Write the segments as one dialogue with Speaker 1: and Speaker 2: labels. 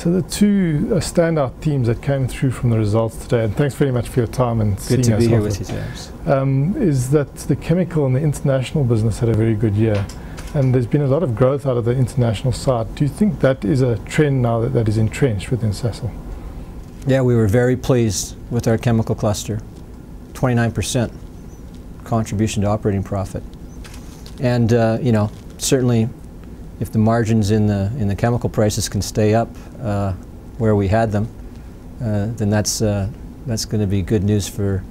Speaker 1: So the two standout themes that came through from the results today, and thanks very much for your time and seeing us.
Speaker 2: Good to be here with you, James.
Speaker 1: Is that the chemical and the international business had a very good year, and there's been a lot of growth out of the international side. Do you think that is a trend now that is entrenched within Sasol?
Speaker 2: Yeah, we were very pleased with our chemical cluster. 29% contribution to operating profit. And you know, certainly if the margins in the chemical prices can stay up where we had them, then that's going to be good news for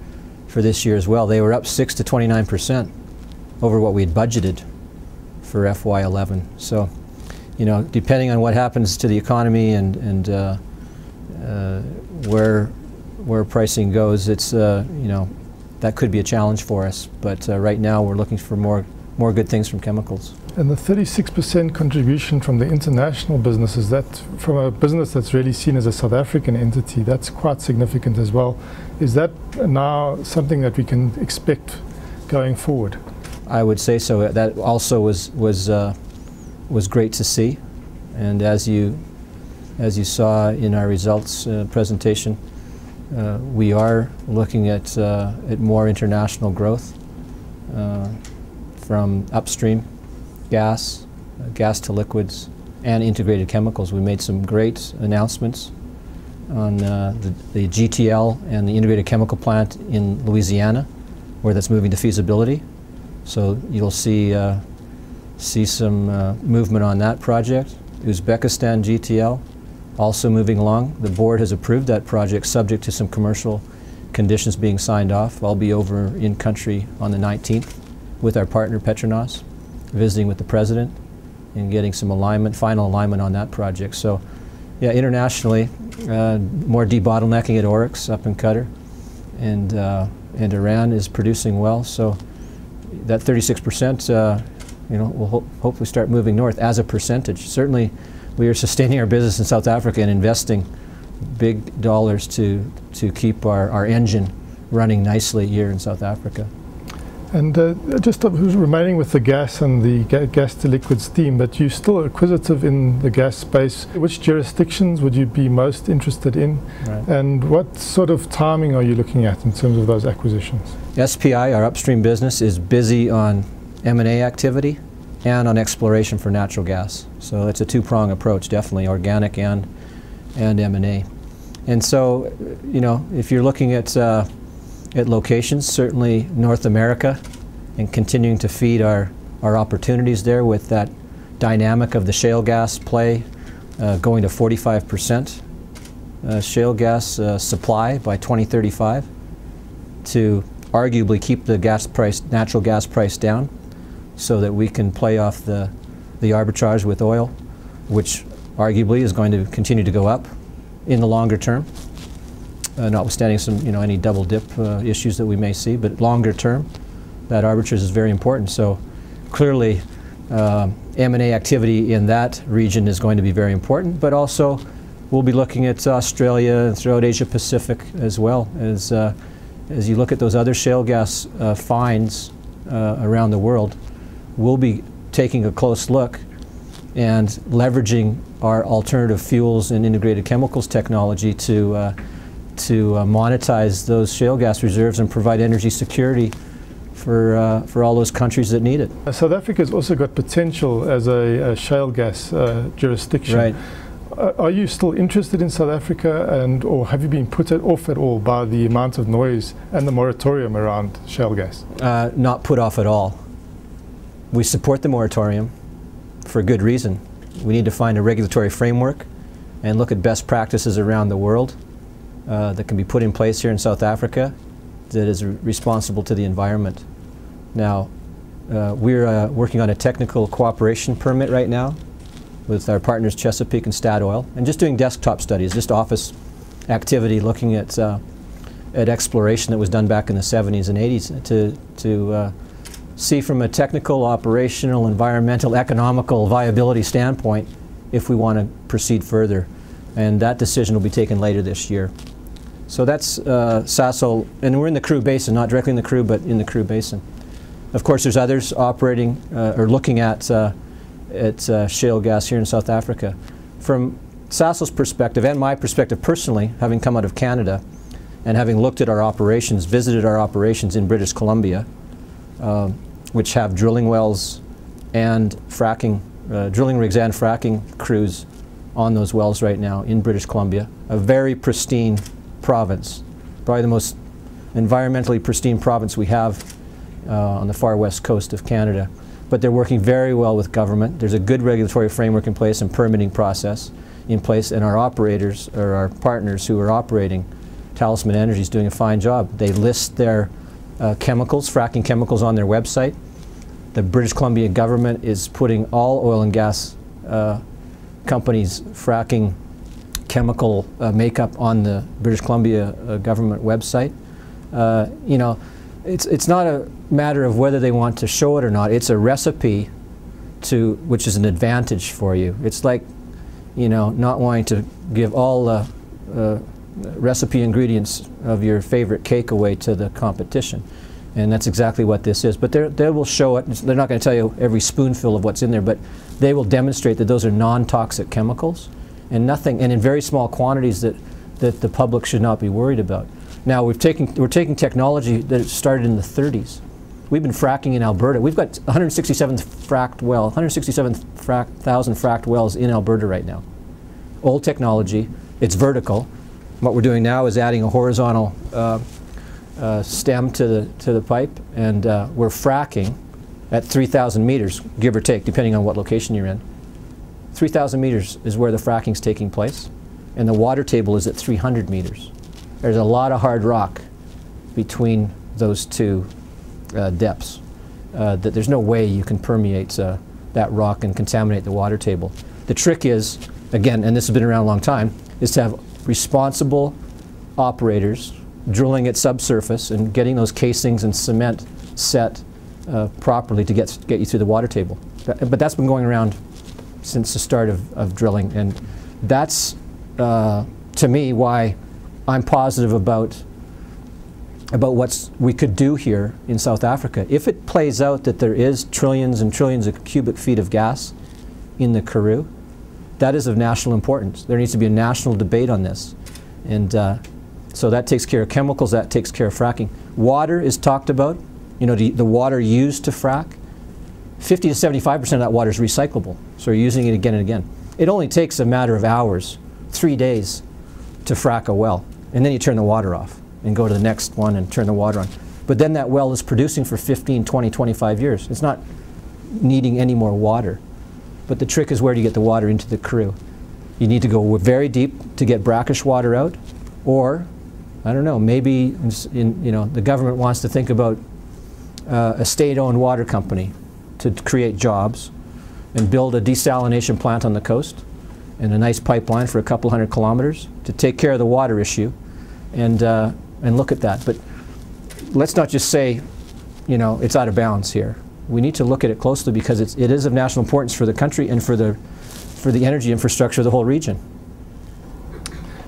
Speaker 2: this year as well. They were up 6 to 29% over what we had budgeted for FY11. So, you know, depending on what happens to the economy and where pricing goes, it's you know, that could be a challenge for us. But right now we're looking for more good things from chemicals.
Speaker 1: And the 36% contribution from the international business, is that from a business that's really seen as a South African entity, that's quite significant as well. Is that now something that we can expect going forward?
Speaker 2: I would say so. That also was great to see, and as you saw in our results presentation, we are looking at more international growth from upstream gas, gas to liquids, and integrated chemicals. We made some great announcements on the GTL and the integrated chemical plant in Louisiana, where that's moving to feasibility. So you'll see some movement on that project. Uzbekistan GTL also moving along. The board has approved that project subject to some commercial conditions being signed off. I'll be over in country on the 19th with our partner Petronas, visiting with the president and getting some alignment, final alignment on that project. So yeah, internationally, more debottlenecking at Oryx up in Qatar, and Iran is producing well. So that 36%, you know, will hopefully start moving north as a percentage. Certainly, we are sustaining our business in South Africa and investing big dollars to keep our engine running nicely here in South Africa. And
Speaker 1: just remaining with the gas and the gas to liquids theme, but you're still acquisitive in the gas space. Which jurisdictions would you be most interested in? Right. And what sort of timing are you looking at in terms of those acquisitions?
Speaker 2: SPI, our upstream business, is busy on M&A activity and on exploration for natural gas. So it's a two-prong approach, definitely organic and M&A. And so, you know, if you're looking at locations, certainly North America, and continuing to feed our opportunities there with that dynamic of the shale gas play going to 45% shale gas supply by 2035 to arguably keep the gas price, natural gas price down, so that we can play off the arbitrage with oil, which arguably is going to continue to go up in the longer term. Notwithstanding some, you know, any double dip issues that we may see, but longer term, that arbitrage is very important. So clearly, M&A activity in that region is going to be very important, but also we'll be looking at Australia and throughout Asia Pacific as well, as you look at those other shale gas finds around the world. We'll be taking a close look and leveraging our alternative fuels and integrated chemicals technology to monetize those shale gas reserves and provide energy security for all those countries that need it.
Speaker 1: South Africa's also got potential as a shale gas jurisdiction.
Speaker 2: Right.
Speaker 1: Are you still interested in South Africa, or have you been put off at all by the amount of noise and the moratorium around shale gas?
Speaker 2: Not put off at all. We support the moratorium for a good reason. We need to find a regulatory framework and look at best practices around the world that can be put in place here in South Africa that is responsible to the environment. Now, we're working on a technical cooperation permit right now with our partners Chesapeake and Statoil, and just doing desktop studies, just office activity, looking at exploration that was done back in the 70s and 80s to see from a technical, operational, environmental, economical viability standpoint if we want to proceed further. And that decision will be taken later this year. So that's Sasol, and we're in the Kruger Basin, not directly in the Kruger, but in the Kruger Basin. Of course, there's others operating or looking at shale gas here in South Africa. From Sasol's perspective and my perspective personally, having come out of Canada and having looked at our operations, visited our operations in British Columbia, which have drilling wells and fracking, drilling rigs and fracking crews on those wells right now in British Columbia, a very pristine province, probably the most environmentally pristine province we have on the far west coast of Canada. But they're working very well with government. There's a good regulatory framework in place and permitting process in place, and our operators, or our partners who are operating Talisman Energy, is doing a fine job. They list their chemicals, fracking chemicals, on their website. The British Columbia government is putting all oil and gas companies' fracking chemical makeup on the British Columbia government website. You know, it's not a matter of whether they want to show it or not. It's a recipe to, which is an advantage for you. It's like, you know, not wanting to give all the recipe ingredients of your favorite cake away to the competition. And that's exactly what this is. But they will show it. They're not going to tell you every spoonful of what's in there, but they will demonstrate that those are non-toxic chemicals and nothing, and in very small quantities that the public should not be worried about. Now we're taking technology that started in the 30s. We've been fracking in Alberta. We've got 167,000 fracked wells in Alberta right now. Old technology. It's vertical. What we're doing now is adding a horizontal stem to the pipe, and we're fracking at 3,000 meters, give or take, depending on what location you're in. 3,000 meters is where the fracking's taking place, and the water table is at 300 meters. There's a lot of hard rock between those two depths. That there's no way you can permeate that rock and contaminate the water table. The trick is, again, and this has been around a long time, is to have responsible operators drilling at subsurface and getting those casings and cement set properly to get you through the water table. But that's been going around since the start of drilling, and that's to me why I'm positive about what we could do here in South Africa. If it plays out that there is trillions and trillions of cubic feet of gas in the Karoo, that is of national importance. There needs to be a national debate on this. And so that takes care of chemicals, that takes care of fracking. Water is talked about. You know, the water used to frack, 50 to 75% of that water is recyclable. So you're using it again and again. It only takes a matter of hours, 3 days, to frack a well. And then you turn the water off and go to the next one and turn the water on. But then that well is producing for 15, 20, 25 years. It's not needing any more water. But the trick is, where do you get the water into the Karoo? You need to go very deep to get brackish water out, or, I don't know, maybe the government wants to think about a state-owned water company to create jobs and build a desalination plant on the coast and a nice pipeline for a couple hundred kilometers to take care of the water issue, and look at that. But let's not just say, you know, it's out of bounds here. We need to look at it closely, because it is of national importance for the country and for the energy infrastructure of the whole region.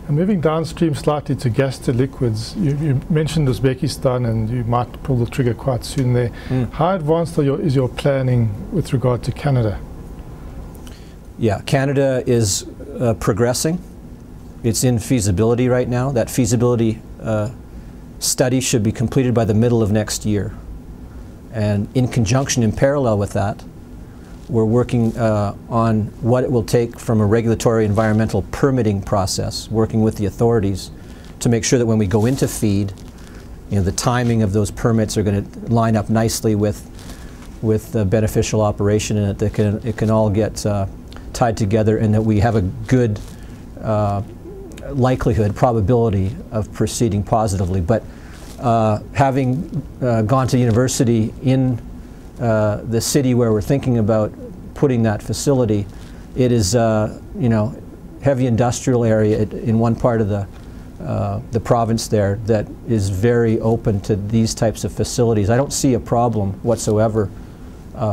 Speaker 1: And moving downstream slightly to gas to liquids, you mentioned Uzbekistan, and you might pull the trigger quite soon there. How advanced is your planning with regard to Canada?
Speaker 2: Yeah, Canada is progressing. It's in feasibility right now. That feasibility study should be completed by the middle of next year. And in conjunction, in parallel with that, we're working on what it will take from a regulatory environmental permitting process, working with the authorities to make sure that when we go into FEED, you know, the timing of those permits are going to line up nicely with the beneficial operation, and that it can all get tied together, and that we have a good likelihood, probability of proceeding positively. But having gone to university in the city where we're thinking about putting that facility, it is you know, heavy industrial area in one part of the province there that is very open to these types of facilities. I don't see a problem whatsoever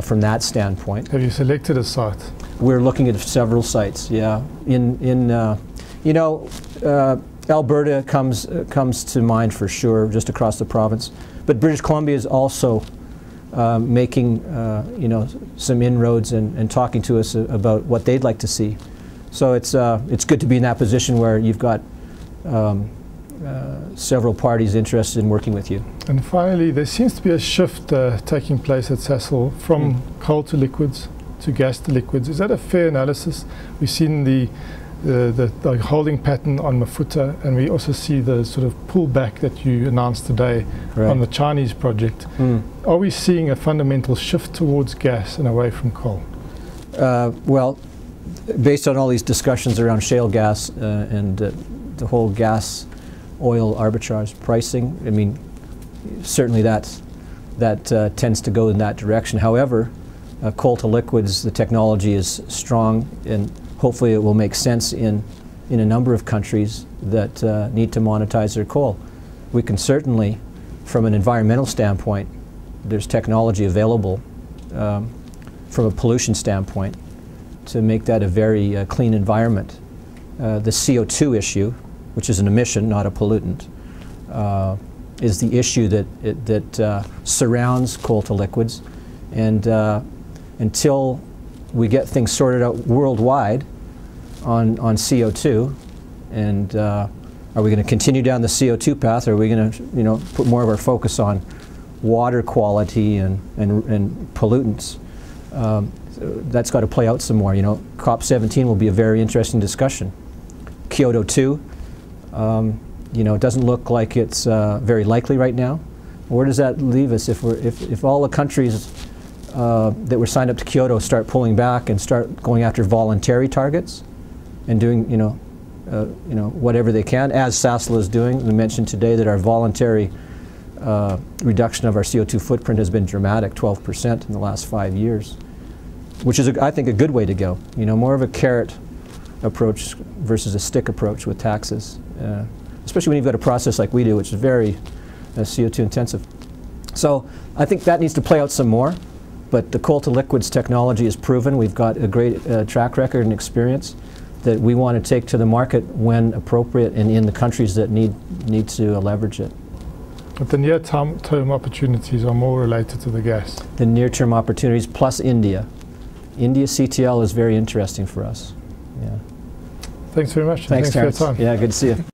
Speaker 2: from that standpoint.
Speaker 1: Have you selected a site?
Speaker 2: We're looking at several sites. Yeah, you know, Alberta comes to mind for sure, just across the province, but British Columbia is also making you know, some inroads and talking to us about what they'd like to see So it's good to be in that position where you've got several parties interested in working with you.
Speaker 1: And finally, there seems to be a shift taking place at Sasol from coal to liquids to gas to liquids. Is that a fair analysis? We've seen the holding pattern on Mafuta, and we also see the sort of pullback that you announced today on the Chinese project. Are we seeing a fundamental shift towards gas and away from coal?
Speaker 2: Well, based on all these discussions around shale gas and the whole gas oil arbitrage pricing, I mean, certainly that tends to go in that direction. However, coal to liquids, the technology is strong, and hopefully it will make sense in a number of countries that need to monetize their coal. We can certainly, from an environmental standpoint, there's technology available from a pollution standpoint to make that a very clean environment. The CO2 issue, which is an emission, not a pollutant, is the issue that surrounds coal to liquids. And until we get things sorted out worldwide on CO2, and are we going to continue down the CO2 path, or are we going to put more of our focus on water quality and pollutants? That's got to play out some more. COP17 will be a very interesting discussion. Kyoto 2, it doesn't look like it's very likely right now. Where does that leave us if all the countries that were signed up to Kyoto start pulling back and start going after voluntary targets and doing whatever they can, as Sasol is doing? We mentioned today that our voluntary reduction of our CO2 footprint has been dramatic, 12% in the last 5 years, which is, I think, a good way to go. More of a carrot approach versus a stick approach with taxes, especially when you've got a process like we do, which is very CO2 intensive. So I think that needs to play out some more, but the coal to liquids technology is proven. We've got a great track record and experience that we want to take to the market when appropriate and in the countries that need to leverage it.
Speaker 1: But the near-term opportunities are more related to the gas.
Speaker 2: The near-term opportunities plus India. India CTL is very interesting for us. Yeah.
Speaker 1: Thanks very much.
Speaker 2: Thanks
Speaker 1: for your time.
Speaker 2: Yeah, good to see you.